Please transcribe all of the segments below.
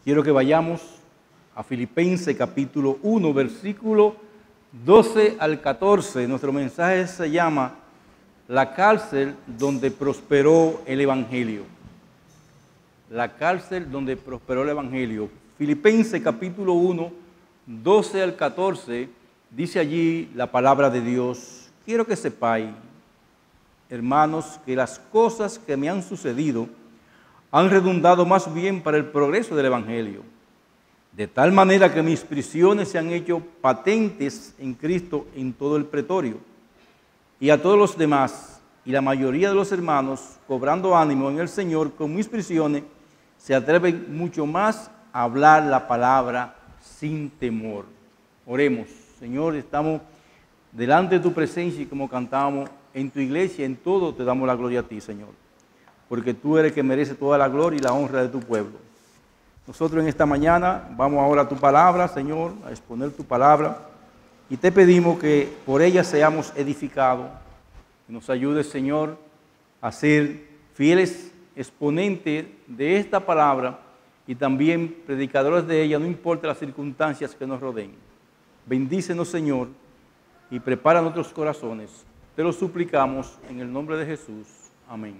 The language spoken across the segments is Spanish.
Quiero que vayamos a Filipenses capítulo 1, versículo 12 al 14. Nuestro mensaje se llama La cárcel donde prosperó el Evangelio. La cárcel donde prosperó el Evangelio. Filipenses capítulo 1, 12 al 14, dice allí la palabra de Dios. Quiero que sepáis, hermanos, que las cosas que me han sucedido han redundado más bien para el progreso del Evangelio, de tal manera que mis prisiones se han hecho patentes en Cristo en todo el pretorio, y a todos los demás, y la mayoría de los hermanos, cobrando ánimo en el Señor con mis prisiones, se atreven mucho más a hablar la palabra sin temor. Oremos. Señor, estamos delante de tu presencia y como cantamos en tu iglesia, en todo te damos la gloria a ti, Señor, porque tú eres el que merece toda la gloria y la honra de tu pueblo. Nosotros en esta mañana vamos ahora a tu palabra, Señor, a exponer tu palabra, y te pedimos que por ella seamos edificados, y nos ayudes, Señor, a ser fieles exponentes de esta palabra y también predicadores de ella, no importa las circunstancias que nos rodeen. Bendícenos, Señor, y prepara nuestros corazones. Te lo suplicamos en el nombre de Jesús. Amén.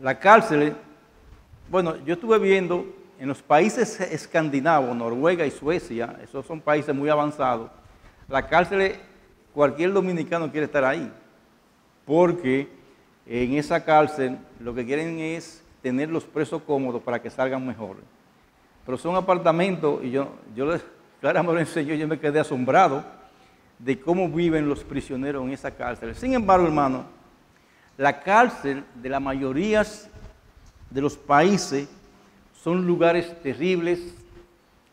La cárcel, bueno, yo estuve viendo en los países escandinavos, Noruega y Suecia, esos son países muy avanzados, la cárcel, cualquier dominicano quiere estar ahí, porque en esa cárcel lo que quieren es tener los presos cómodos para que salgan mejor. Pero son apartamentos, y yo Clara me lo enseñó, yo me quedé asombrado de cómo viven los prisioneros en esa cárcel. Sin embargo, hermano, la cárcel de la mayoría de los países son lugares terribles,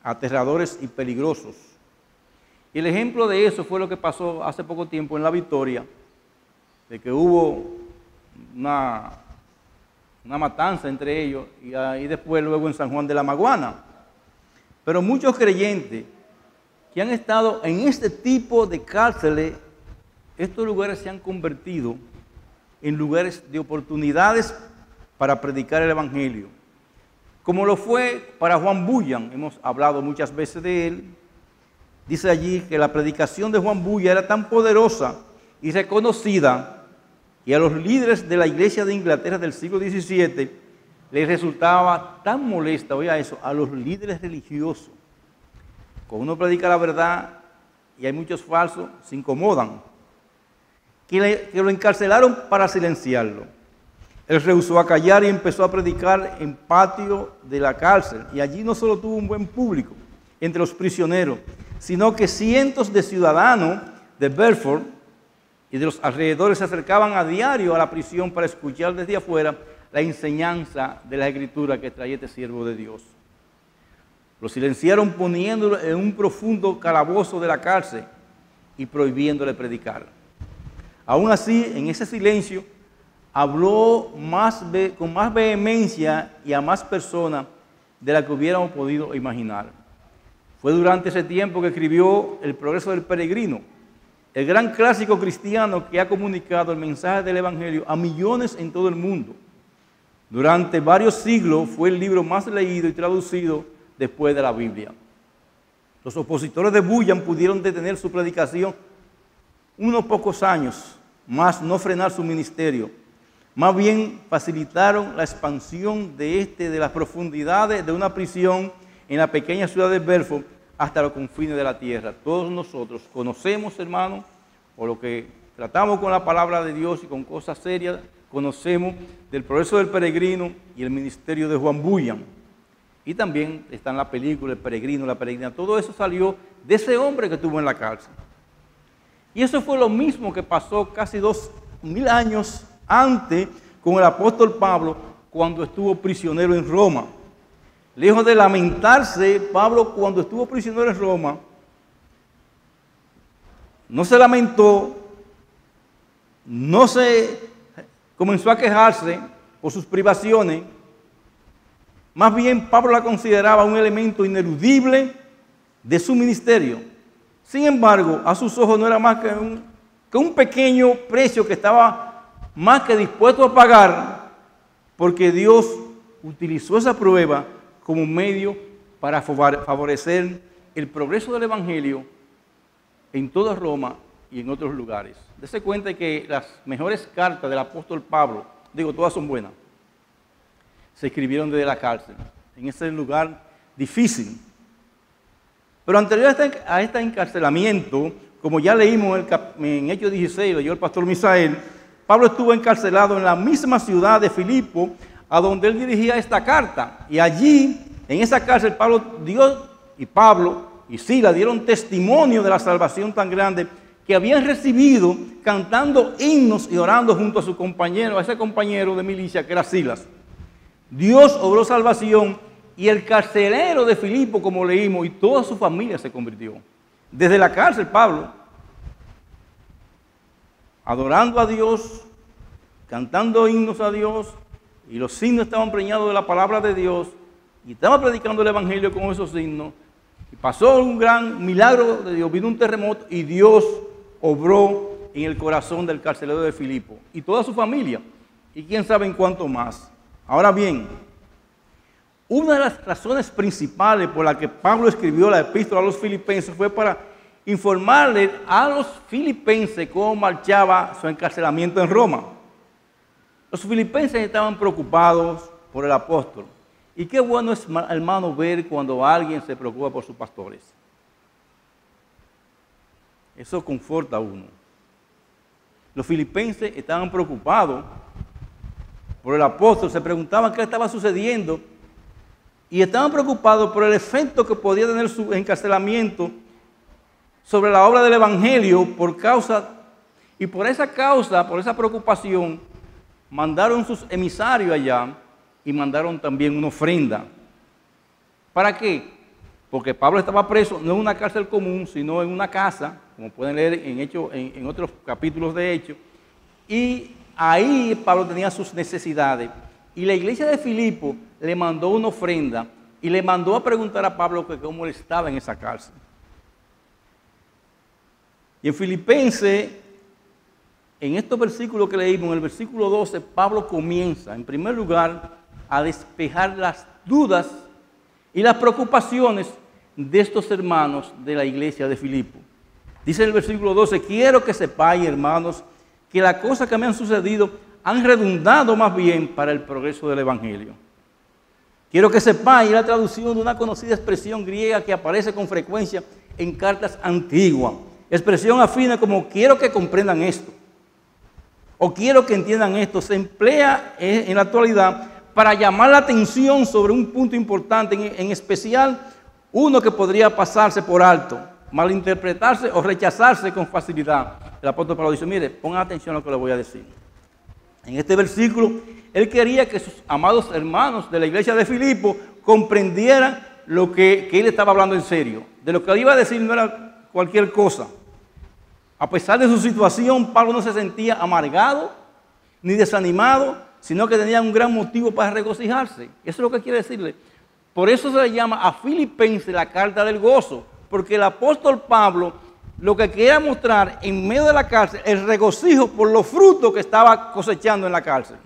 aterradores y peligrosos. Y el ejemplo de eso fue lo que pasó hace poco tiempo en La Victoria, de que hubo una matanza entre ellos y después luego en San Juan de la Maguana. Pero muchos creyentes que han estado en este tipo de cárceles, estos lugares se han convertido en lugares de oportunidades para predicar el Evangelio. Como lo fue para Juan Bunyan, hemos hablado muchas veces de él. Dice allí que la predicación de Juan Bunyan era tan poderosa y reconocida que a los líderes de la iglesia de Inglaterra del siglo XVII les resultaba tan molesta, oiga eso, a los líderes religiosos. Cuando uno predica la verdad y hay muchos falsos, se incomodan. Que lo encarcelaron para silenciarlo. Él rehusó a callar y empezó a predicar en patio de la cárcel. Y allí no solo tuvo un buen público entre los prisioneros, sino que cientos de ciudadanos de Belfort y de los alrededores se acercaban a diario a la prisión para escuchar desde afuera la enseñanza de la Escritura que traía este siervo de Dios. Lo silenciaron poniéndolo en un profundo calabozo de la cárcel y prohibiéndole predicar. Aún así, en ese silencio, habló con más vehemencia y a más personas de la que hubiéramos podido imaginar. Fue durante ese tiempo que escribió El progreso del peregrino, el gran clásico cristiano que ha comunicado el mensaje del Evangelio a millones en todo el mundo. Durante varios siglos fue el libro más leído y traducido después de la Biblia. Los opositores de Bunyan pudieron detener su predicación unos pocos años, más no frenar su ministerio. Más bien facilitaron la expansión de las profundidades de una prisión en la pequeña ciudad de Belfort hasta los confines de la tierra. Todos nosotros conocemos, hermanos, por lo que tratamos con la palabra de Dios y con cosas serias, conocemos del progreso del peregrino y el ministerio de Juan Bunyan. Y también está en la película El peregrino, la peregrina. Todo eso salió de ese hombre que estuvo en la cárcel. Y eso fue lo mismo que pasó casi 2000 años antes con el apóstol Pablo cuando estuvo prisionero en Roma. Lejos de lamentarse, Pablo cuando estuvo prisionero en Roma, no se lamentó, no se comenzó a quejarse por sus privaciones. Más bien, Pablo la consideraba un elemento ineludible de su ministerio. Sin embargo, a sus ojos no era más que un pequeño precio que estaba más que dispuesto a pagar, porque Dios utilizó esa prueba como medio para favorecer el progreso del Evangelio en toda Roma y en otros lugares. Dese cuenta que las mejores cartas del apóstol Pablo, digo, todas son buenas, se escribieron desde la cárcel, en ese lugar difícil. Pero anterior a este encarcelamiento, como ya leímos en Hechos 16, leyó el pastor Misael, Pablo estuvo encarcelado en la misma ciudad de Filipo, a donde él dirigía esta carta. Y allí, en esa cárcel, Pablo y Silas dieron testimonio de la salvación tan grande que habían recibido cantando himnos y orando junto a su compañero, a ese compañero de milicia que era Silas. Dios obró salvación y el carcelero de Filipo, como leímos, y toda su familia se convirtió. Desde la cárcel, Pablo, adorando a Dios, cantando himnos a Dios, y los himnos estaban preñados de la palabra de Dios, y estaba predicando el Evangelio con esos himnos, y pasó un gran milagro de Dios, vino un terremoto, y Dios obró en el corazón del carcelero de Filipo, y toda su familia, y quién sabe en cuánto más. Ahora bien, una de las razones principales por las que Pablo escribió la epístola a los filipenses fue para informarle a los filipenses cómo marchaba su encarcelamiento en Roma. Los filipenses estaban preocupados por el apóstol. Y qué bueno es, hermano, ver cuando alguien se preocupa por sus pastores. Eso conforta a uno. Los filipenses estaban preocupados por el apóstol, se preguntaban qué estaba sucediendo y estaban preocupados por el efecto que podía tener su encarcelamiento sobre la obra del Evangelio por esa causa, por esa preocupación, mandaron sus emisarios allá y mandaron también una ofrenda. ¿Para qué? Porque Pablo estaba preso no en una cárcel común, sino en una casa, como pueden leer en otros capítulos de Hechos, y ahí Pablo tenía sus necesidades. Y la iglesia de Filipo le mandó una ofrenda y le mandó a preguntar a Pablo que cómo él estaba en esa cárcel. Y en Filipenses, en estos versículos que leímos, en el versículo 12, Pablo comienza, en primer lugar, a despejar las dudas y las preocupaciones de estos hermanos de la iglesia de Filipo. Dice en el versículo 12, quiero que sepáis, hermanos, que las cosas que me han sucedido han redundado más bien para el progreso del Evangelio. Quiero que sepáis la traducción de una conocida expresión griega que aparece con frecuencia en cartas antiguas. Expresión afina como quiero que comprendan esto o quiero que entiendan esto. Se emplea en la actualidad para llamar la atención sobre un punto importante, en especial uno que podría pasarse por alto, malinterpretarse o rechazarse con facilidad. El apóstol Pablo dice, mire, pongan atención a lo que le voy a decir. En este versículo, él quería que sus amados hermanos de la iglesia de Filipo comprendieran lo que él estaba hablando en serio. De lo que él iba a decir no era cualquier cosa. A pesar de su situación, Pablo no se sentía amargado ni desanimado, sino que tenía un gran motivo para regocijarse. Eso es lo que quiere decirle. Por eso se le llama a Filipenses la carta del gozo, porque el apóstol Pablo lo que quería mostrar en medio de la cárcel, el regocijo por los frutos que estaba cosechando en la cárcel.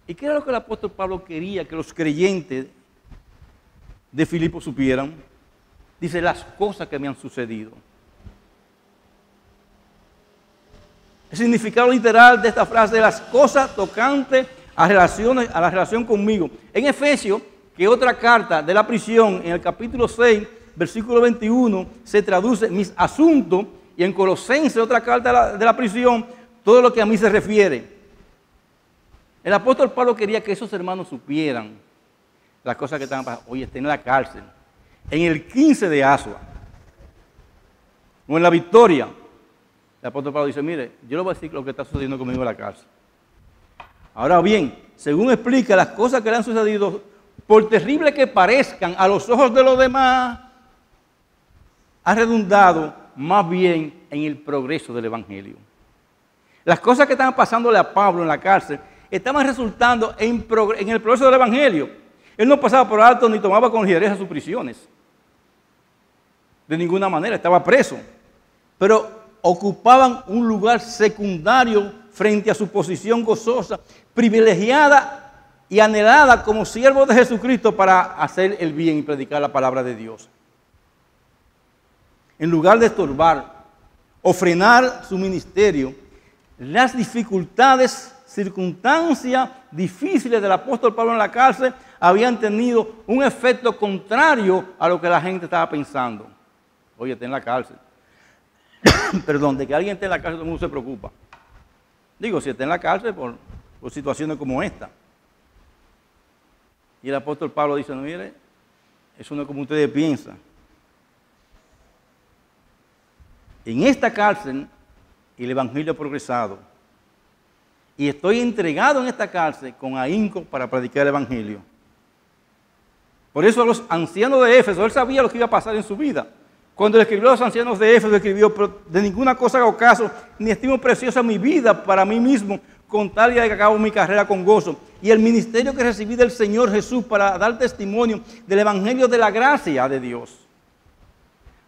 ¿Y qué era lo que el apóstol Pablo quería que los creyentes de Filipo supieran? Dice, las cosas que me han sucedido. El significado literal de esta frase de las cosas tocantes a la relación conmigo. En Efesios, que otra carta de la prisión, en el capítulo 6, versículo 21, se traduce mis asuntos, y en Colosenses, otra carta de la prisión, todo lo que a mí se refiere. El apóstol Pablo quería que esos hermanos supieran las cosas que estaban pasando. Oye, está en la cárcel, en el 15 de Asua, o en la Victoria. El apóstol Pablo dice, mire, yo le voy a decir lo que está sucediendo conmigo en la cárcel. Ahora bien, según explica, las cosas que le han sucedido, por terrible que parezcan a los ojos de los demás, ha redundado más bien en el progreso del Evangelio. Las cosas que estaban pasándole a Pablo en la cárcel estaban resultando en el progreso del Evangelio. Él no pasaba por alto ni tomaba con ligereza sus prisiones. De ninguna manera, estaba preso. Pero ocupaban un lugar secundario frente a su posición gozosa, privilegiada y anhelada como siervo de Jesucristo para hacer el bien y predicar la palabra de Dios. En lugar de estorbar o frenar su ministerio, las dificultades, circunstancias difíciles del apóstol Pablo en la cárcel habían tenido un efecto contrario a lo que la gente estaba pensando. Oye, está en la cárcel. Perdón, de que alguien esté en la cárcel todo el mundo se preocupa. Digo, si está en la cárcel por situaciones como esta. Y el apóstol Pablo dice, no, mire, eso no es como ustedes piensan. En esta cárcel el evangelio ha progresado. Y estoy entregado en esta cárcel con ahínco para predicar el evangelio. Por eso a los ancianos de Éfeso, él sabía lo que iba a pasar en su vida. Cuando le escribió a los ancianos de Éfeso, escribió, pero de ninguna cosa hago caso, ni estimo preciosa mi vida para mí mismo, con tal de que acabo mi carrera con gozo. Y el ministerio que recibí del Señor Jesús para dar testimonio del evangelio de la gracia de Dios.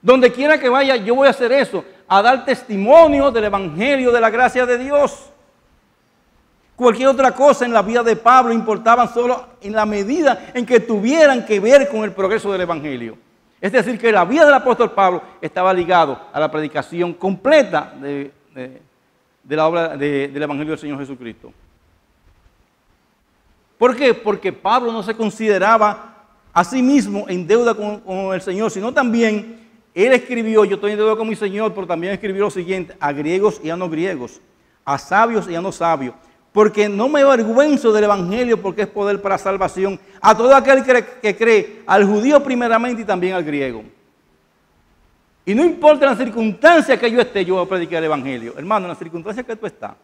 Donde quiera que vaya, yo voy a hacer eso, a dar testimonio del evangelio de la gracia de Dios. Cualquier otra cosa en la vida de Pablo importaba solo en la medida en que tuvieran que ver con el progreso del evangelio. Es decir, que la vida del apóstol Pablo estaba ligado a la predicación completa de la obra del evangelio del Señor Jesucristo. ¿Por qué? Porque Pablo no se consideraba a sí mismo en deuda con el Señor, sino también él escribió, yo estoy en deuda con mi Señor, pero también escribió lo siguiente, a griegos y a no griegos, a sabios y a no sabios, porque no me avergüenzo del evangelio porque es poder para salvación a todo aquel que cree, al judío primeramente y también al griego. Y no importa las circunstancias que yo esté, yo voy a predicar el evangelio. Hermano, en las circunstancias que tú estás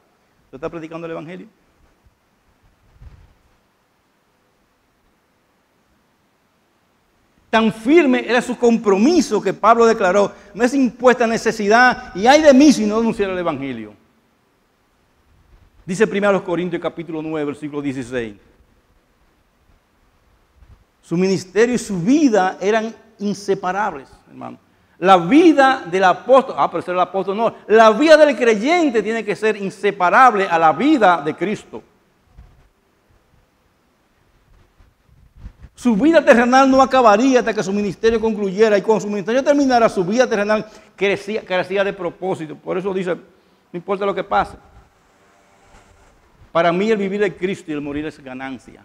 predicando el evangelio. Tan firme era su compromiso que Pablo declaró, no es impuesta necesidad y hay de mí si no denunciara el evangelio. Dice 1 Corintios capítulo 9, versículo 16. Su ministerio y su vida eran inseparables, hermano. La vida del apóstol, pero ser el apóstol no, la vida del creyente tiene que ser inseparable a la vida de Cristo. Su vida terrenal no acabaría hasta que su ministerio concluyera y cuando su ministerio terminara, su vida terrenal carecía de propósito. Por eso dice, no importa lo que pase. Para mí el vivir es Cristo y el morir es ganancia.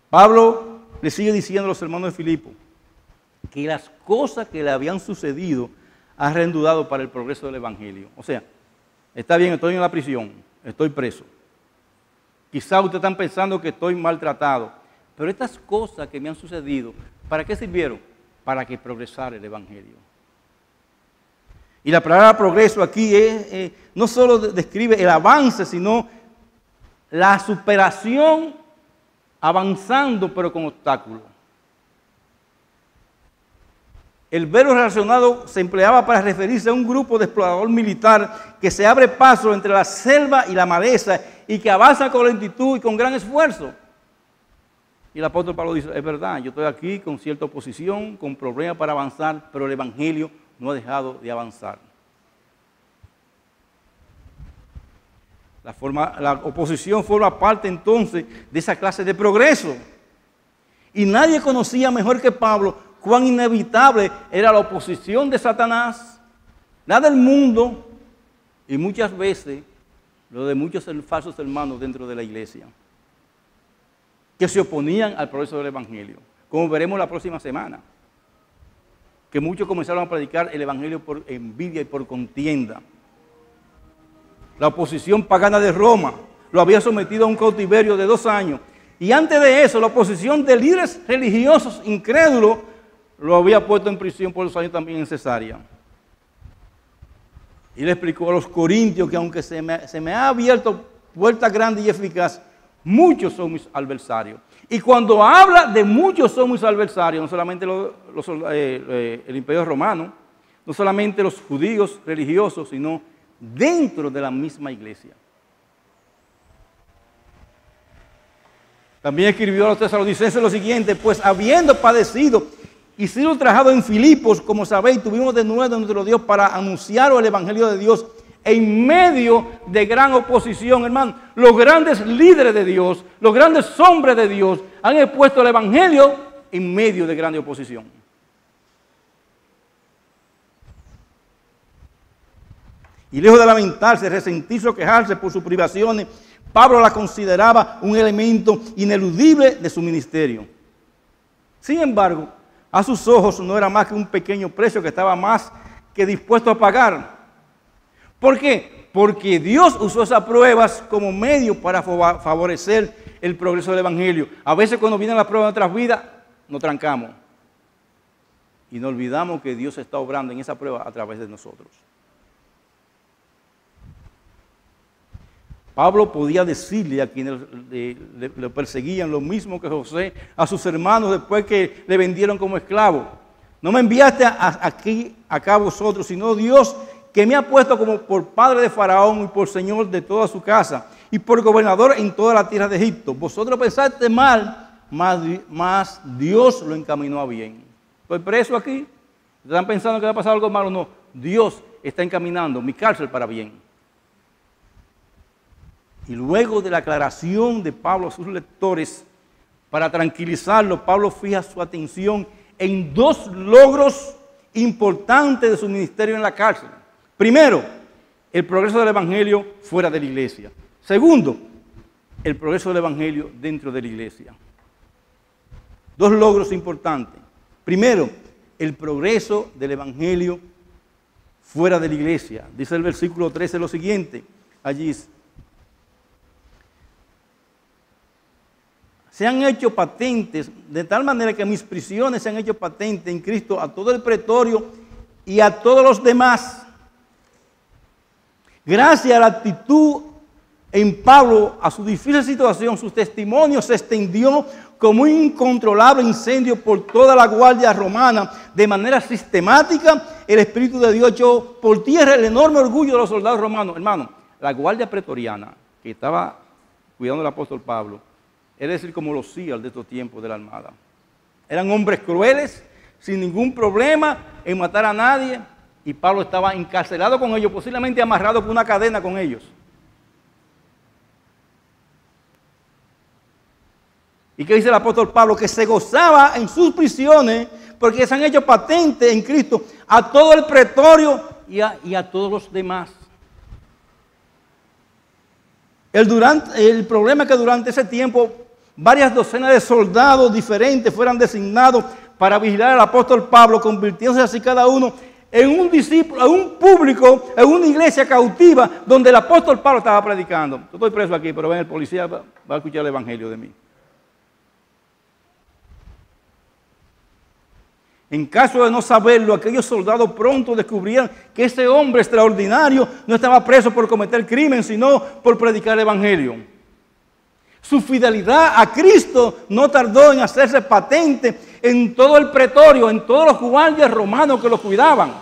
Pablo le sigue diciendo a los hermanos de Filipo que las cosas que le habían sucedido han reanudado para el progreso del evangelio. O sea, está bien, estoy en la prisión, estoy preso. Quizás ustedes están pensando que estoy maltratado, pero estas cosas que me han sucedido, ¿para qué sirvieron? Para que progresara el evangelio. Y la palabra progreso aquí no solo describe el avance, sino la superación avanzando pero con obstáculos. El verbo relacionado se empleaba para referirse a un grupo de explorador militar que se abre paso entre la selva y la maleza y que avanza con lentitud y con gran esfuerzo. Y el apóstol Pablo dice, es verdad, yo estoy aquí con cierta oposición, con problemas para avanzar, pero el evangelio no ha dejado de avanzar. La oposición forma parte entonces de esa clase de progreso. Y nadie conocía mejor que Pablo cuán inevitable era la oposición de Satanás, la del mundo y muchas veces lo de muchos falsos hermanos dentro de la iglesia que se oponían al progreso del evangelio, como veremos la próxima semana. Que muchos comenzaron a predicar el evangelio por envidia y por contienda. La oposición pagana de Roma lo había sometido a un cautiverio de 2 años. Y antes de eso, la oposición de líderes religiosos incrédulos lo había puesto en prisión por 2 años también en Cesarea. Y le explicó a los corintios que aunque se me ha abierto puerta grande y eficaz, muchos son mis adversarios. Y cuando habla de muchos son mis adversarios, no solamente el imperio romano, no solamente los judíos religiosos, sino dentro de la misma iglesia. También escribió a los tesalonicenses lo siguiente, pues habiendo padecido y sido ultrajado en Filipos, como sabéis, tuvimos de nuevo a nuestro Dios para anunciar el evangelio de Dios en medio de gran oposición, hermano. Los grandes líderes de Dios, los grandes hombres de Dios han expuesto el evangelio en medio de gran oposición. Y lejos de lamentarse, resentirse o quejarse por sus privaciones, Pablo la consideraba un elemento ineludible de su ministerio. Sin embargo, a sus ojos no era más que un pequeño precio que estaba más que dispuesto a pagar. ¿Por qué? Porque Dios usó esas pruebas como medio para favorecer el progreso del evangelio. A veces cuando vienen las pruebas de nuestras vidas, nos trancamos. Y nos olvidamos que Dios está obrando en esa prueba a través de nosotros. Pablo podía decirle a quienes le perseguían lo mismo que José a sus hermanos después que le vendieron como esclavo. No me enviaste aquí acá vosotros, sino Dios que me ha puesto como por padre de Faraón y por señor de toda su casa y por gobernador en toda la tierra de Egipto. Vosotros pensaste mal, mas Dios lo encaminó a bien. Estoy preso aquí. ¿Están pensando que va a pasar algo malo? No. Dios está encaminando mi cárcel para bien. Y luego de la aclaración de Pablo a sus lectores, para tranquilizarlos, Pablo fija su atención en dos logros importantes de su ministerio en la cárcel. Primero, el progreso del evangelio fuera de la iglesia. Segundo, el progreso del evangelio dentro de la iglesia. Dos logros importantes. Primero, el progreso del evangelio fuera de la iglesia. Dice el versículo 13 lo siguiente. Allí dice: se han hecho patentes, de tal manera que mis prisiones se han hecho patentes en Cristo a todo el pretorio y a todos los demás. Gracias a la actitud en Pablo, a su difícil situación, su testimonio se extendió como un incontrolable incendio por toda la guardia romana. De manera sistemática, el Espíritu de Dios echó por tierra el enorme orgullo de los soldados romanos. Hermano, la guardia pretoriana que estaba cuidando al apóstol Pablo, es decir, como los SEAL de estos tiempos de la Armada. Eran hombres crueles, sin ningún problema en matar a nadie, y Pablo estaba encarcelado con ellos, posiblemente amarrado con una cadena con ellos. ¿Y qué dice el apóstol Pablo? Que se gozaba en sus prisiones porque se han hecho patentes en Cristo a todo el pretorio y a todos los demás. El problema es que durante ese tiempo varias docenas de soldados diferentes fueran designados para vigilar al apóstol Pablo, convirtiéndose así cada uno en un discípulo, en un público, en una iglesia cautiva donde el apóstol Pablo estaba predicando. Yo estoy preso aquí, pero ven, el policía va a escuchar el evangelio de mí. En caso de no saberlo, aquellos soldados pronto descubrieron que ese hombre extraordinario no estaba preso por cometer crimen, sino por predicar el evangelio. Su fidelidad a Cristo no tardó en hacerse patente en todo el pretorio, en todos los guardias romanos que lo cuidaban.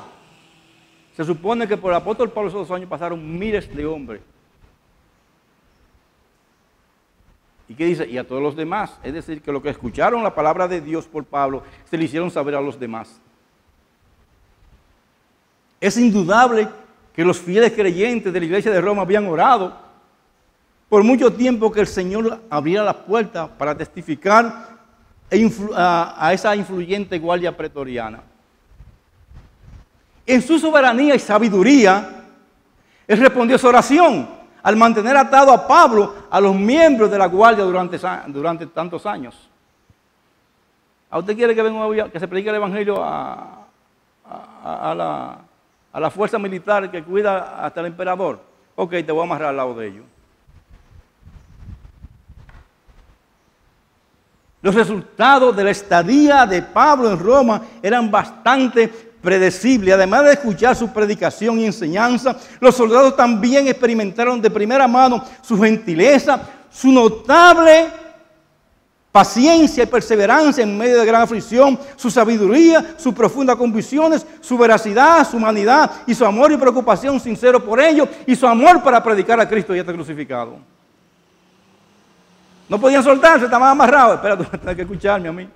Se supone que por el apóstol Pablo esos 2 años pasaron miles de hombres. ¿Y qué dice? Y a todos los demás. Es decir, que lo que escucharon la palabra de Dios por Pablo, se le hicieron saber a los demás. Es indudable que los fieles creyentes de la iglesia de Roma habían orado por mucho tiempo que el Señor abriera las puertas para testificar a esa influyente guardia pretoriana. En su soberanía y sabiduría, Él respondió esa oración al mantener atado a Pablo a los miembros de la guardia durante tantos años. ¿A usted quiere que se predique el evangelio a la fuerza militar que cuida hasta el emperador? Ok, te voy a amarrar al lado de ellos. Los resultados de la estadía de Pablo en Roma eran bastante predecible. Además de escuchar su predicación y enseñanza, los soldados también experimentaron de primera mano su gentileza, su notable paciencia y perseverancia en medio de gran aflicción, su sabiduría, sus profundas convicciones, su veracidad, su humanidad y su amor y preocupación sincero por ellos y su amor para predicar a Cristo y este crucificado. No podían soltarse, estaban amarrados. Espera, tú tienes que escucharme a mí.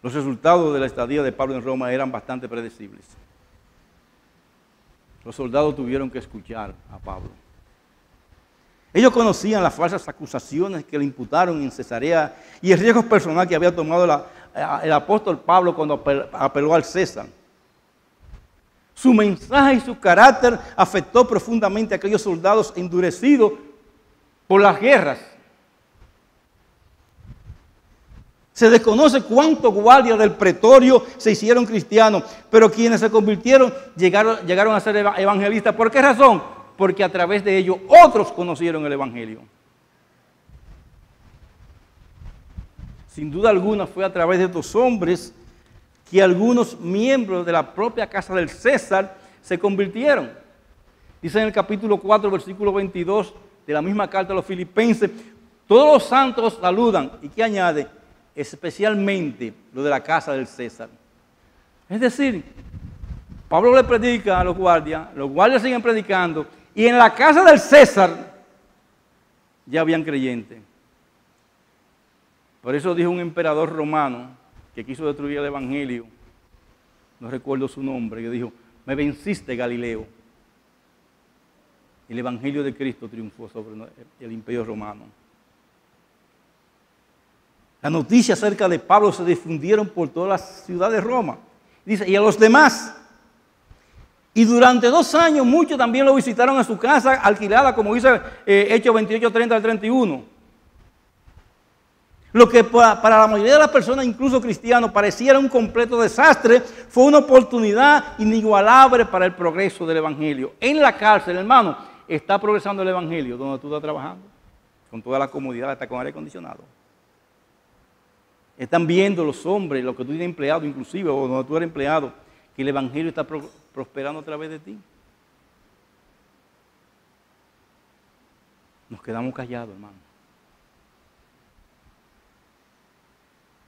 Los resultados de la estadía de Pablo en Roma eran bastante predecibles. Los soldados tuvieron que escuchar a Pablo. Ellos conocían las falsas acusaciones que le imputaron en Cesarea y el riesgo personal que había tomado el apóstol Pablo cuando apeló al César. Su mensaje y su carácter afectó profundamente a aquellos soldados endurecidos por las guerras. Se desconoce cuántos guardias del pretorio se hicieron cristianos, pero quienes se convirtieron llegaron a ser evangelistas. ¿Por qué razón? Porque a través de ellos otros conocieron el evangelio. Sin duda alguna fue a través de estos hombres que algunos miembros de la propia casa del César se convirtieron. Dice en el capítulo 4, versículo 22 de la misma carta a los filipenses, todos los santos saludan. ¿Y qué añade? Especialmente lo de la casa del César. Es decir, Pablo le predica a los guardias siguen predicando, y en la casa del César ya habían creyentes. Por eso dijo un emperador romano que quiso destruir el evangelio, no recuerdo su nombre, que dijo, me venciste, Galileo. El evangelio de Cristo triunfó sobre el imperio romano. Las noticias acerca de Pablo se difundieron por toda la ciudad de Roma. Dice, y a los demás. Y durante 2 años muchos también lo visitaron en su casa alquilada, como dice Hechos 28, 30 al 31. Lo que para la mayoría de las personas, incluso cristianos, pareciera un completo desastre, fue una oportunidad inigualable para el progreso del evangelio. En la cárcel, hermano, está progresando el evangelio donde tú estás trabajando, con toda la comodidad, hasta con aire acondicionado. Están viendo los hombres, los que tú tienes empleado inclusive, o donde tú eres empleado, que el evangelio está prosperando a través de ti. Nos quedamos callados, hermano.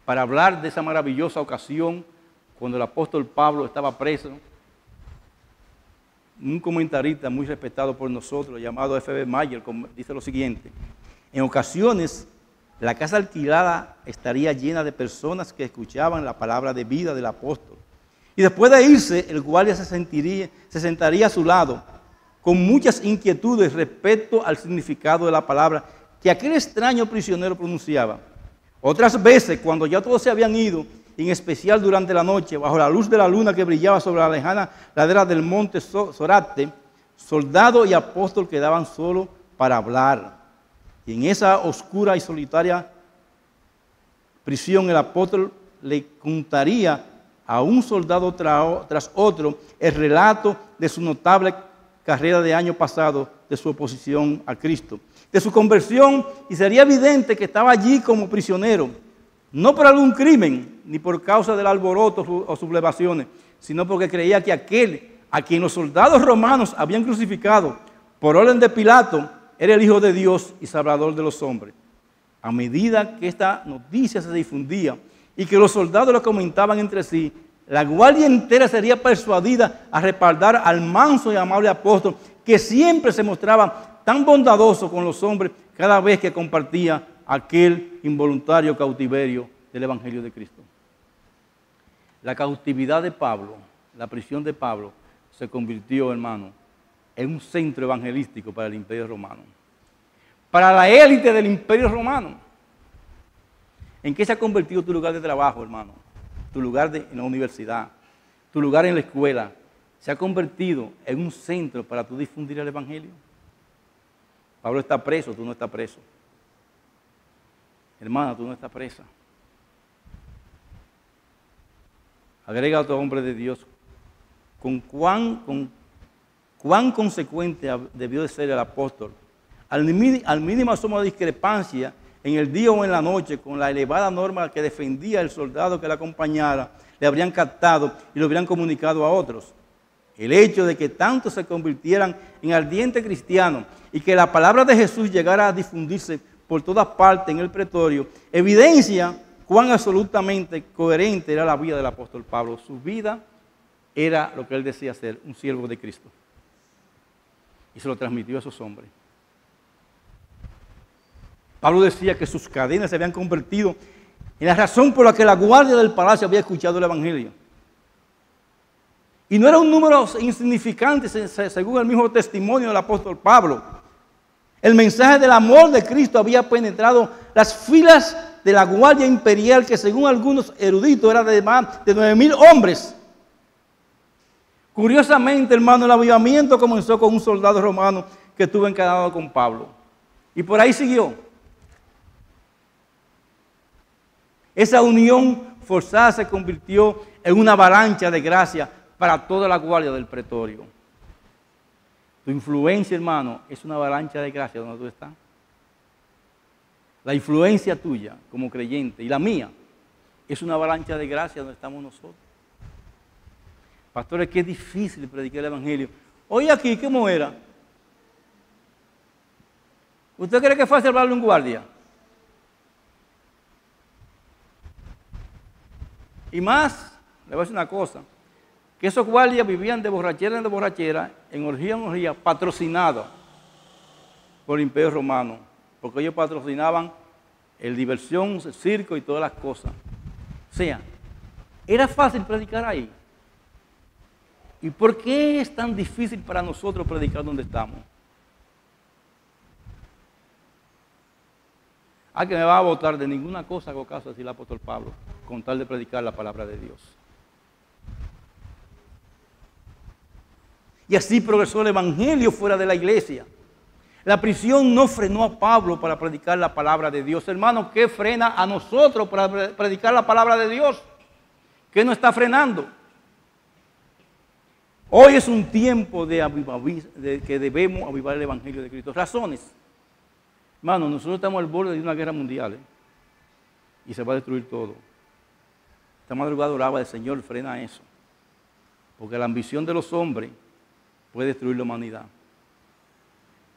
Para hablar de esa maravillosa ocasión, cuando el apóstol Pablo estaba preso, un comentarista muy respetado por nosotros, llamado F.B. Mayer, dice lo siguiente: en ocasiones, la casa alquilada estaría llena de personas que escuchaban la palabra de vida del apóstol. Y después de irse, el guardia se sentaría a su lado, con muchas inquietudes respecto al significado de la palabra que aquel extraño prisionero pronunciaba. Otras veces, cuando ya todos se habían ido, en especial durante la noche, bajo la luz de la luna que brillaba sobre la lejana ladera del monte Sorate, soldado y apóstol quedaban solos para hablar. Y en esa oscura y solitaria prisión el apóstol le contaría a un soldado tras otro el relato de su notable carrera de año pasado, de su oposición a Cristo, de su conversión, y sería evidente que estaba allí como prisionero, no por algún crimen, ni por causa del alboroto o sublevaciones, sino porque creía que aquel a quien los soldados romanos habían crucificado por orden de Pilato era el Hijo de Dios y Salvador de los hombres. A medida que esta noticia se difundía y que los soldados lo comentaban entre sí, la guardia entera sería persuadida a respaldar al manso y amable apóstol que siempre se mostraba tan bondadoso con los hombres cada vez que compartía aquel involuntario cautiverio del Evangelio de Cristo. La cautividad de Pablo, la prisión de Pablo, se convirtió, hermano, en un centro evangelístico para el imperio romano, para la élite del imperio romano. ¿En qué se ha convertido tu lugar de trabajo, hermano? Tu lugar en la universidad, tu lugar en la escuela, se ha convertido en un centro para tú difundir el evangelio. Pablo está preso, tú no estás preso. Hermana, tú no estás presa. Agrega a otro hombre de Dios, cuán consecuente debió de ser el apóstol. Al mínimo asomo de discrepancia en el día o en la noche con la elevada norma que defendía el soldado que le acompañara, le habrían captado y lo habrían comunicado a otros. El hecho de que tantos se convirtieran en ardientes cristianos y que la palabra de Jesús llegara a difundirse por todas partes en el pretorio, evidencia cuán absolutamente coherente era la vida del apóstol Pablo. Su vida era lo que él decía ser, un siervo de Cristo. Y se lo transmitió a esos hombres. Pablo decía que sus cadenas se habían convertido Y la razón por la que la guardia del palacio había escuchado el evangelio. Y no era un número insignificante según el mismo testimonio del apóstol Pablo. El mensaje del amor de Cristo había penetrado las filas de la guardia imperial, que según algunos eruditos era de más de 9,000 hombres. Curiosamente, hermano, el avivamiento comenzó con un soldado romano que estuvo encadenado con Pablo. Y por ahí siguió. Esa unión forzada se convirtió en una avalancha de gracia para toda la guardia del pretorio. Tu influencia, hermano, es una avalancha de gracia donde tú estás. La influencia tuya como creyente y la mía es una avalancha de gracia donde estamos nosotros. Pastores, qué difícil predicar el evangelio. Hoy aquí, ¿cómo era? ¿Usted cree que es fácil hablarle a un guardia? Y más, le voy a decir una cosa, que esos guardias vivían de borrachera en borrachera, en orgía, patrocinados por el Imperio Romano, porque ellos patrocinaban el diversión, el circo y todas las cosas. O sea, era fácil predicar ahí. ¿Y por qué es tan difícil para nosotros predicar donde estamos? Que me va a votar de ninguna cosa hago caso, decía el apóstol Pablo, con tal de predicar la palabra de Dios. Y así progresó el evangelio fuera de la iglesia. La prisión no frenó a Pablo para predicar la palabra de Dios. Hermano, ¿qué frena a nosotros para predicar la palabra de Dios? ¿Qué nos está frenando? Hoy es un tiempo de que debemos avivar el evangelio de Cristo. Razones. Hermano, nosotros estamos al borde de una guerra mundial, y se va a destruir todo. Esta madrugada oraba el Señor, frena eso. Porque la ambición de los hombres puede destruir la humanidad.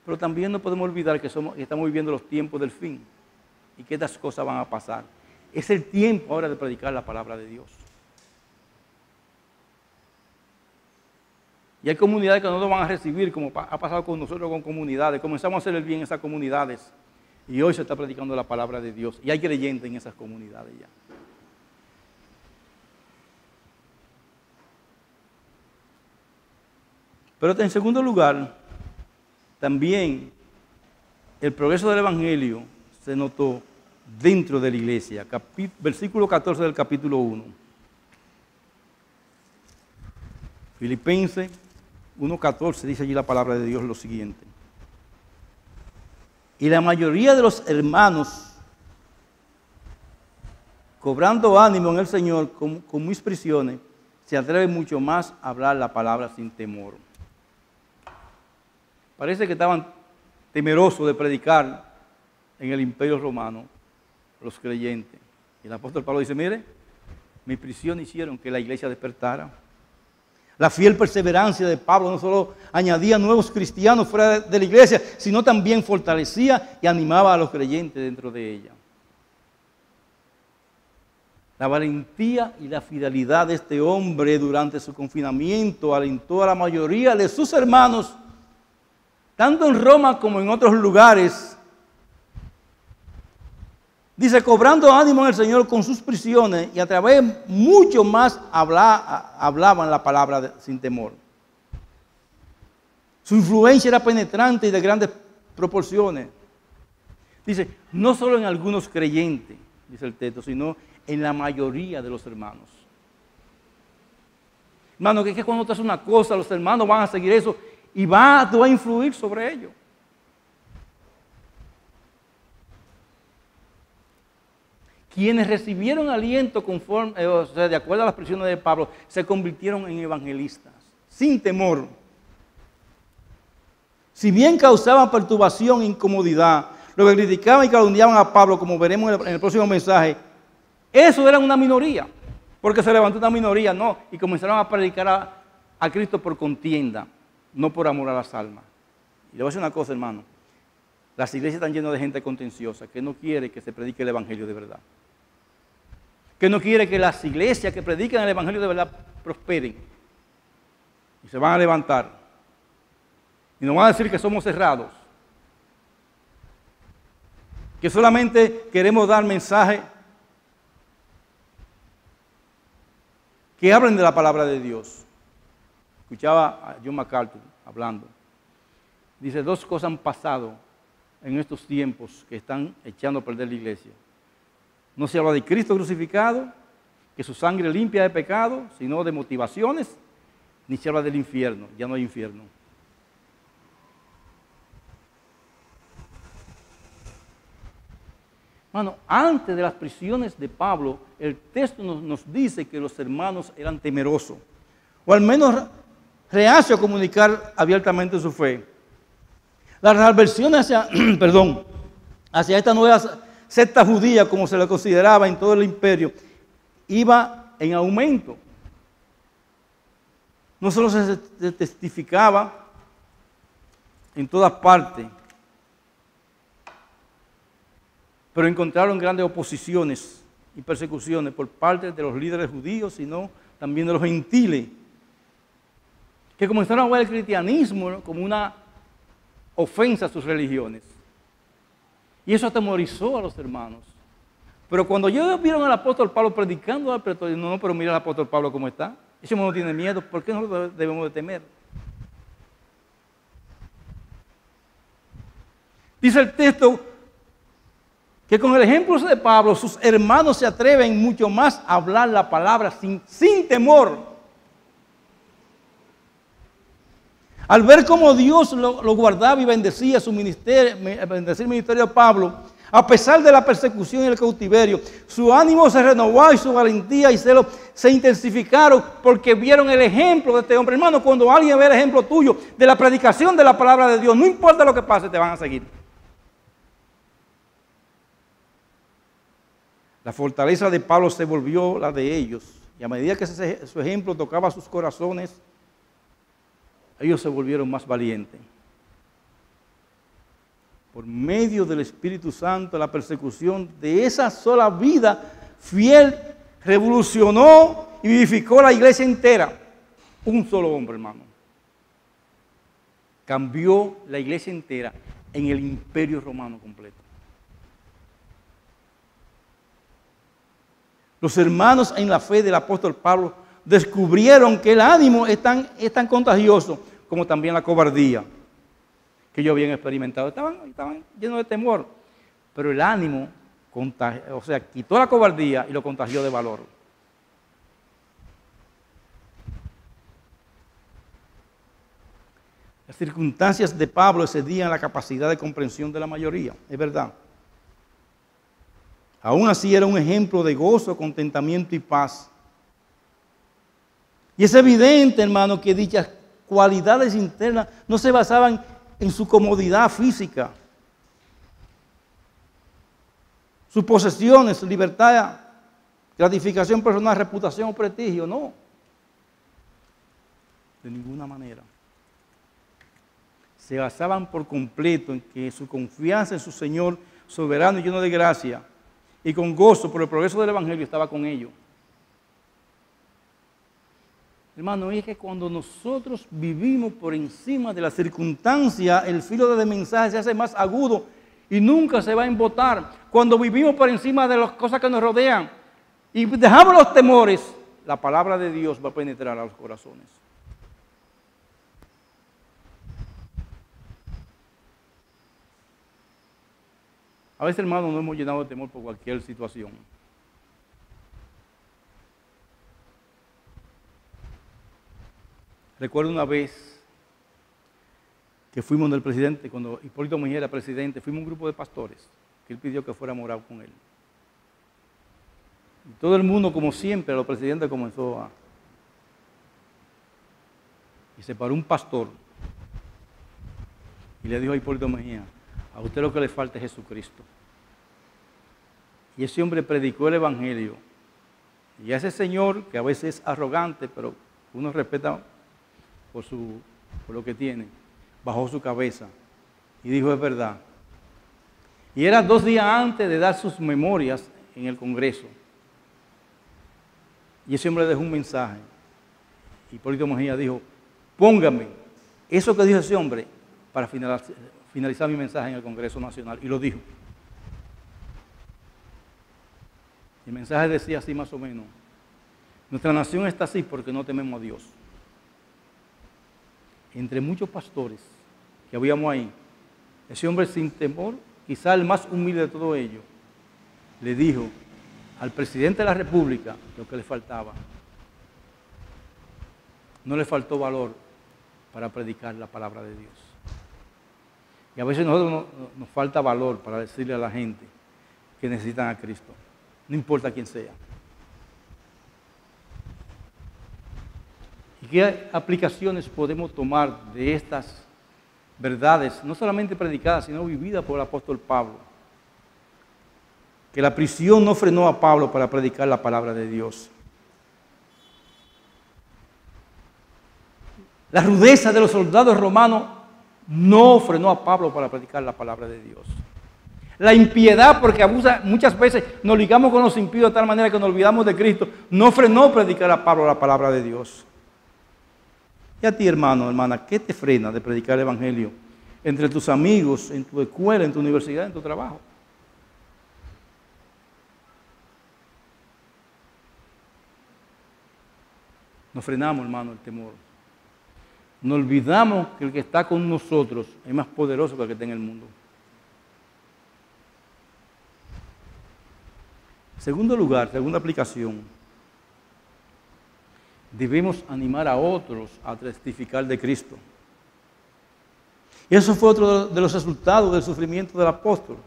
Pero también no podemos olvidar que estamos viviendo los tiempos del fin y que estas cosas van a pasar. Es el tiempo ahora de predicar la palabra de Dios. Y hay comunidades que no nos van a recibir, como ha pasado con nosotros con comunidades. Comenzamos a hacer el bien en esas comunidades y hoy se está predicando la palabra de Dios. Y hay creyentes en esas comunidades ya. Pero en segundo lugar, también el progreso del evangelio se notó dentro de la iglesia. Versículo 14 del capítulo 1. Filipenses 1:14 dice allí la palabra de Dios lo siguiente. Y la mayoría de los hermanos, cobrando ánimo en el Señor con mis prisiones, se atreven mucho más a hablar la palabra sin temor. Parece que estaban temerosos de predicar en el Imperio Romano los creyentes. Y el apóstol Pablo dice, mire, mi prisión hicieron que la iglesia despertara. La fiel perseverancia de Pablo no solo añadía nuevos cristianos fuera de la iglesia, sino también fortalecía y animaba a los creyentes dentro de ella. La valentía y la fidelidad de este hombre durante su confinamiento alentó a la mayoría de sus hermanos, tanto en Roma como en otros lugares. Dice, cobrando ánimo en el Señor con sus prisiones, y a través mucho más hablaban la palabra sin temor. Su influencia era penetrante y de grandes proporciones. Dice, no solo en algunos creyentes, dice el texto, sino en la mayoría de los hermanos. Hermano, que es que cuando tú haces una cosa, los hermanos van a seguir eso y tú vas a influir sobre ellos. Quienes recibieron aliento de acuerdo a las prisiones de Pablo, se convirtieron en evangelistas, sin temor. Si bien causaban perturbación e incomodidad, lo que criticaban y calumniaban a Pablo, como veremos en el próximo mensaje, eso era una minoría, porque se levantó una minoría, no, y comenzaron a predicar a Cristo por contienda, no por amor a las almas. Y le voy a decir una cosa, hermano, las iglesias están llenas de gente contenciosa que no quiere que se predique el evangelio de verdad. Que no quiere que las iglesias que predican el evangelio de verdad prosperen. Y se van a levantar. Y nos van a decir que somos cerrados. Que solamente queremos dar mensaje que hablen de la palabra de Dios. Escuchaba a John MacArthur hablando. Dice, dos cosas han pasado en estos tiempos que están echando a perder la iglesia. No se habla de Cristo crucificado, que su sangre limpia de pecado, sino de motivaciones, ni se habla del infierno, ya no hay infierno. Hermano, antes de las prisiones de Pablo, el texto nos dice que los hermanos eran temerosos, o al menos reacios a comunicar abiertamente su fe. La reversión hacia, hacia esta nueva secta judía, como se le consideraba en todo el imperio, iba en aumento. No solo se testificaba en todas partes, pero encontraron grandes oposiciones y persecuciones por parte de los líderes judíos, sino también de los gentiles, que comenzaron a ver el cristianismo como una ofensa a sus religiones. Y eso atemorizó a los hermanos. Pero cuando ellos vieron al apóstol Pablo predicando al pretorio, no, pero mira al apóstol Pablo cómo está. Ese hombre no tiene miedo, ¿por qué nosotros debemos de temer? Dice el texto que con el ejemplo de Pablo, sus hermanos se atreven mucho más a hablar la palabra sin temor. Al ver cómo Dios lo guardaba y bendecía su ministerio, bendecía el ministerio de Pablo, a pesar de la persecución y el cautiverio, su ánimo se renovó y su valentía y celo se intensificaron porque vieron el ejemplo de este hombre. Hermano, cuando alguien ve el ejemplo tuyo de la predicación de la palabra de Dios, no importa lo que pase, te van a seguir. La fortaleza de Pablo se volvió la de ellos. Y a medida que su ejemplo tocaba sus corazones, ellos se volvieron más valientes. Por medio del Espíritu Santo, la persecución de esa sola vida fiel revolucionó y vivificó la iglesia entera. Un solo hombre, hermano. Cambió la iglesia entera en el imperio romano completo. Los hermanos en la fe del apóstol Pablo descubrieron que el ánimo es tan contagioso como también la cobardía que ellos habían experimentado. Estaban llenos de temor, pero el ánimo quitó la cobardía y lo contagió de valor. Las circunstancias de Pablo excedían la capacidad de comprensión de la mayoría, es verdad. Aún así era un ejemplo de gozo, contentamiento y paz. Y es evidente, hermano, que dichas cualidades internas no se basaban en su comodidad física, sus posesiones, su libertad, gratificación personal, reputación o prestigio, no. De ninguna manera. Se basaban por completo en que su confianza en su Señor soberano y lleno de gracia y con gozo por el progreso del Evangelio estaba con ellos. Hermano, es que cuando nosotros vivimos por encima de las circunstancias, el filo del mensaje se hace más agudo y nunca se va a embotar. Cuando vivimos por encima de las cosas que nos rodean y dejamos los temores, la palabra de Dios va a penetrar a los corazones. A veces, hermano, nos hemos llenado de temor por cualquier situación. Recuerdo una vez que fuimos del presidente, cuando Hipólito Mejía era presidente, fuimos un grupo de pastores, que él pidió que fuéramos a orar con él. Y todo el mundo, como siempre, los presidentes comenzó a... Y se paró un pastor y le dijo a Hipólito Mejía: a usted lo que le falta es Jesucristo. Y ese hombre predicó el Evangelio. Y a ese señor, que a veces es arrogante, pero uno respeta por lo que tiene, bajó su cabeza y dijo: es verdad. Y era 2 días antes de dar sus memorias en el Congreso. Y ese hombre dejó un mensaje. Hipólito Mejía dijo: póngame eso que dijo ese hombre para finalizar mi mensaje en el Congreso Nacional. Y lo dijo. El mensaje decía así más o menos: Nuestra nación está así porque no tememos a Dios. Entre muchos pastores que habíamos ahí, ese hombre sin temor, quizá el más humilde de todos ellos, le dijo al presidente de la República lo que le faltaba. No le faltó valor para predicar la palabra de Dios. Y a veces a nosotros nos falta valor para decirle a la gente que necesitan a Cristo, no importa quién sea. ¿Y qué aplicaciones podemos tomar de estas verdades, no solamente predicadas, sino vividas por el apóstol Pablo? Que la prisión no frenó a Pablo para predicar la palabra de Dios. La rudeza de los soldados romanos no frenó a Pablo para predicar la palabra de Dios. La impiedad, porque muchas veces nos ligamos con los impíos de tal manera que nos olvidamos de Cristo, no frenó predicar a Pablo la palabra de Dios. Y a ti, hermano, hermana, ¿qué te frena de predicar el evangelio entre tus amigos, en tu escuela, en tu universidad, en tu trabajo? Nos frenamos, hermano, el temor. Nos olvidamos que el que está con nosotros es más poderoso que el que está en el mundo. Segundo lugar, segunda aplicación, debemos animar a otros a testificar de Cristo. Y eso fue otro de los resultados del sufrimiento del apóstol.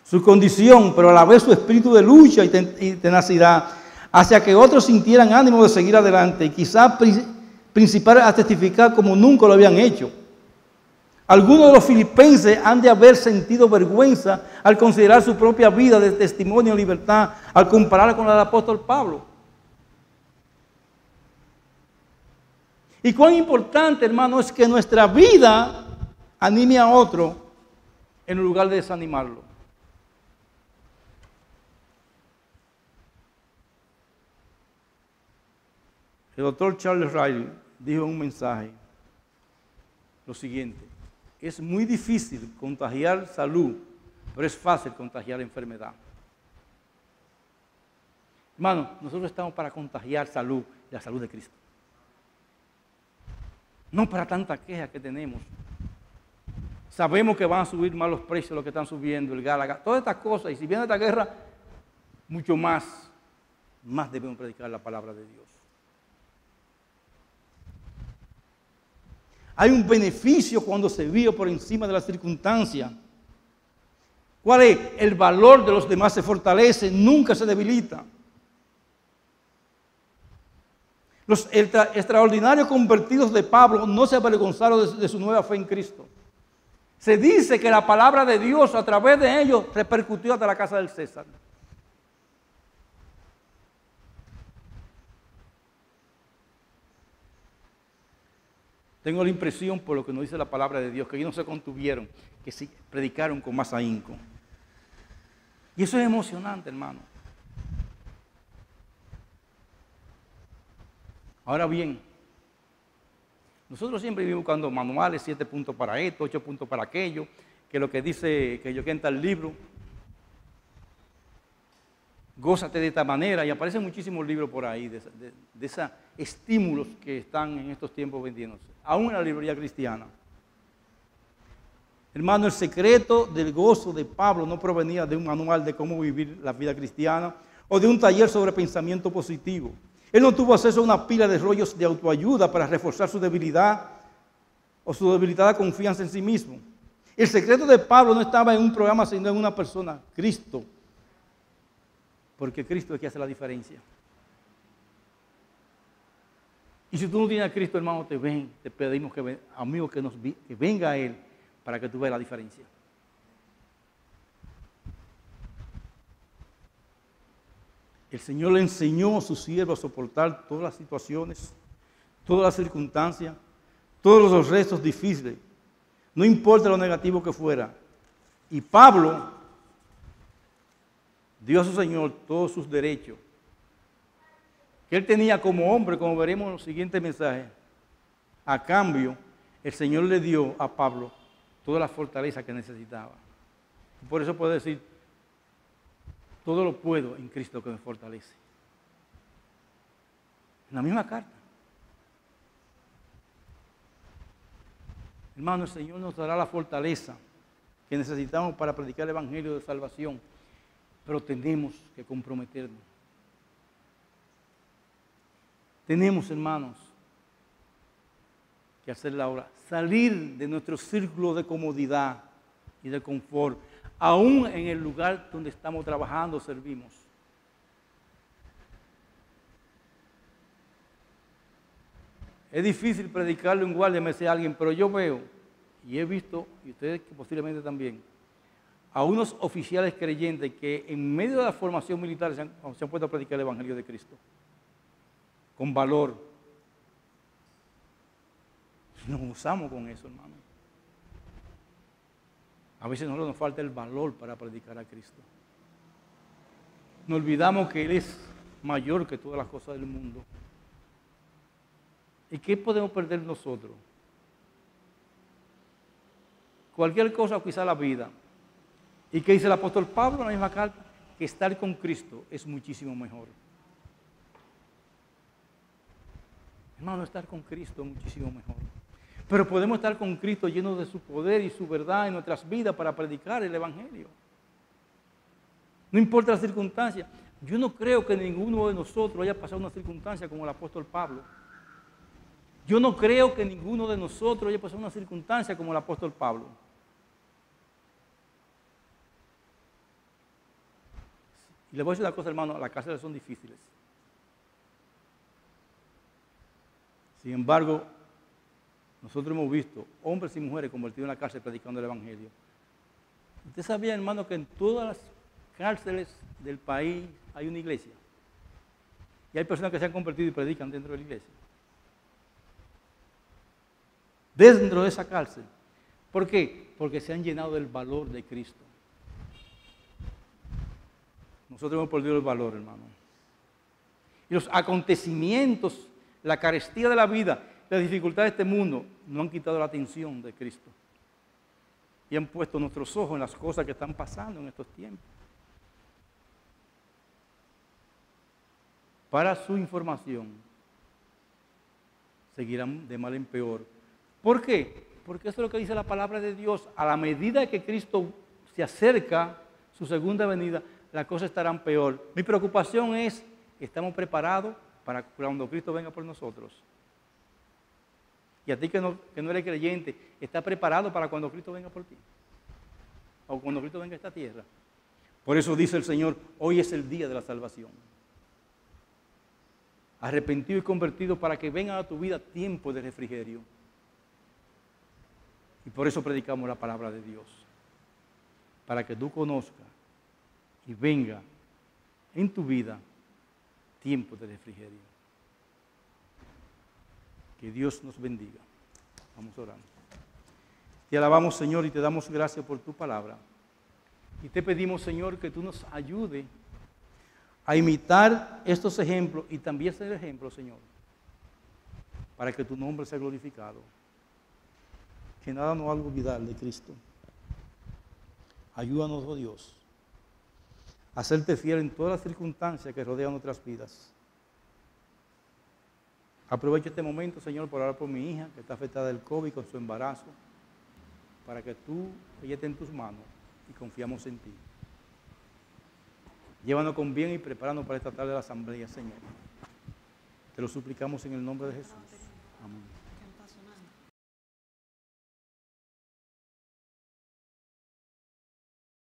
Su condición, pero a la vez su espíritu de lucha y tenacidad, hacia que otros sintieran ánimo de seguir adelante y quizás principar a testificar como nunca lo habían hecho. Algunos de los filipenses han de haber sentido vergüenza al considerar su propia vida de testimonio de libertad, al compararla con la del apóstol Pablo. Y cuán importante, hermano, es que nuestra vida anime a otro en lugar de desanimarlo. El doctor Charles Riley dijo en un mensaje lo siguiente: es muy difícil contagiar salud, pero es fácil contagiar enfermedad. Hermano, nosotros estamos para contagiar salud, la salud de Cristo. No para tanta queja que tenemos. Sabemos que van a subir más los precios, lo que están subiendo, el gas, todas estas cosas. Y si viene esta guerra, mucho más debemos predicar la palabra de Dios. Hay un beneficio cuando se vive por encima de las circunstancias. ¿Cuál es? El valor de los demás se fortalece, nunca se debilita. Los extraordinarios convertidos de Pablo no se avergonzaron de su nueva fe en Cristo. Se dice que la palabra de Dios a través de ellos repercutió hasta la casa del César. Tengo la impresión, por lo que nos dice la palabra de Dios, que ellos no se contuvieron, que sí predicaron con más ahínco. Y eso es emocionante, hermano. Ahora bien, nosotros siempre vivimos buscando manuales, 7 puntos para esto, 8 puntos para aquello, que lo que dice que yo que entra el libro, gózate de esta manera, y aparecen muchísimos libros por ahí de esos estímulos que están en estos tiempos vendiéndose, aún en la librería cristiana. Hermano, el secreto del gozo de Pablo no provenía de un manual de cómo vivir la vida cristiana o de un taller sobre pensamiento positivo. Él no tuvo acceso a una pila de rollos de autoayuda para reforzar su debilidad o su debilitada confianza en sí mismo. El secreto de Pablo no estaba en un programa, sino en una persona, Cristo. Porque Cristo es el que hace la diferencia. Y si tú no tienes a Cristo, hermano, te pedimos que venga a Él para que tú veas la diferencia. El Señor le enseñó a su siervo a soportar todas las situaciones, todas las circunstancias, todos los restos difíciles, no importa lo negativo que fuera. Y Pablo dio a su Señor todos sus derechos que él tenía como hombre, como veremos en el siguiente mensaje. A cambio, el Señor le dio a Pablo toda la fortaleza que necesitaba. Por eso puedo decir, todo lo puedo en Cristo que me fortalece. En la misma carta. Hermano, el Señor nos dará la fortaleza que necesitamos para predicar el Evangelio de salvación, pero tenemos que comprometernos. Tenemos, hermanos, que hacer la obra, salir de nuestro círculo de comodidad y de confort, aún en el lugar donde estamos trabajando, servimos. Es difícil predicarle un guardia, me dice alguien, pero yo veo, y he visto, y ustedes posiblemente también, a unos oficiales creyentes que en medio de la formación militar se han puesto a predicar el Evangelio de Cristo, con valor. Nos usamos con eso, hermano. A veces a nosotros nos falta el valor para predicar a Cristo. Nos olvidamos que Él es mayor que todas las cosas del mundo. ¿Y qué podemos perder nosotros? Cualquier cosa, o quizá la vida. ¿Y qué dice el apóstol Pablo en la misma carta? Que estar con Cristo es muchísimo mejor. Hermano, estar con Cristo es muchísimo mejor. Pero podemos estar con Cristo llenos de su poder y su verdad en nuestras vidas para predicar el Evangelio. No importa las circunstancias. Yo no creo que ninguno de nosotros haya pasado una circunstancia como el apóstol Pablo. Yo no creo que ninguno de nosotros haya pasado una circunstancia como el apóstol Pablo. Y les voy a decir una cosa, hermano, las cárceles son difíciles. Sin embargo, nosotros hemos visto hombres y mujeres convertidos en la cárcel predicando el Evangelio. ¿Usted sabía, hermano, que en todas las cárceles del país hay una iglesia? Y hay personas que se han convertido y predican dentro de la iglesia. Dentro de esa cárcel. ¿Por qué? Porque se han llenado del valor de Cristo. Nosotros hemos perdido el valor, hermano. Y los acontecimientos, la carestía de la vida, las dificultades de este mundo, no han quitado la atención de Cristo. Y han puesto nuestros ojos en las cosas que están pasando en estos tiempos. Para su información, seguirán de mal en peor. ¿Por qué? Porque eso es lo que dice la palabra de Dios. A la medida que Cristo se acerca, su segunda venida, las cosas estarán peor. Mi preocupación es que estamos preparados para cuando Cristo venga por nosotros. Y a ti que no eres creyente, ¿estás preparado para cuando Cristo venga por ti? O cuando Cristo venga a esta tierra. Por eso dice el Señor, hoy es el día de la salvación. Arrepentido y convertido para que venga a tu vida tiempo de refrigerio. Y por eso predicamos la palabra de Dios. Para que tú conozcas y venga en tu vida tiempo de refrigerio. Que Dios nos bendiga. Vamos orando. Te alabamos, Señor, y te damos gracias por tu palabra. Y te pedimos, Señor, que tú nos ayudes a imitar estos ejemplos y también ser ejemplo, Señor, para que tu nombre sea glorificado. Que nada nos haga olvidar de Cristo. Ayúdanos, oh Dios, a serte fiel en todas las circunstancias que rodean nuestras vidas. Aprovecho este momento, Señor, para orar por mi hija que está afectada del COVID con su embarazo, para que ella esté en tus manos y confiamos en ti. Llévanos con bien y prepáranos para esta tarde de la asamblea, Señor. Te lo suplicamos en el nombre de Jesús.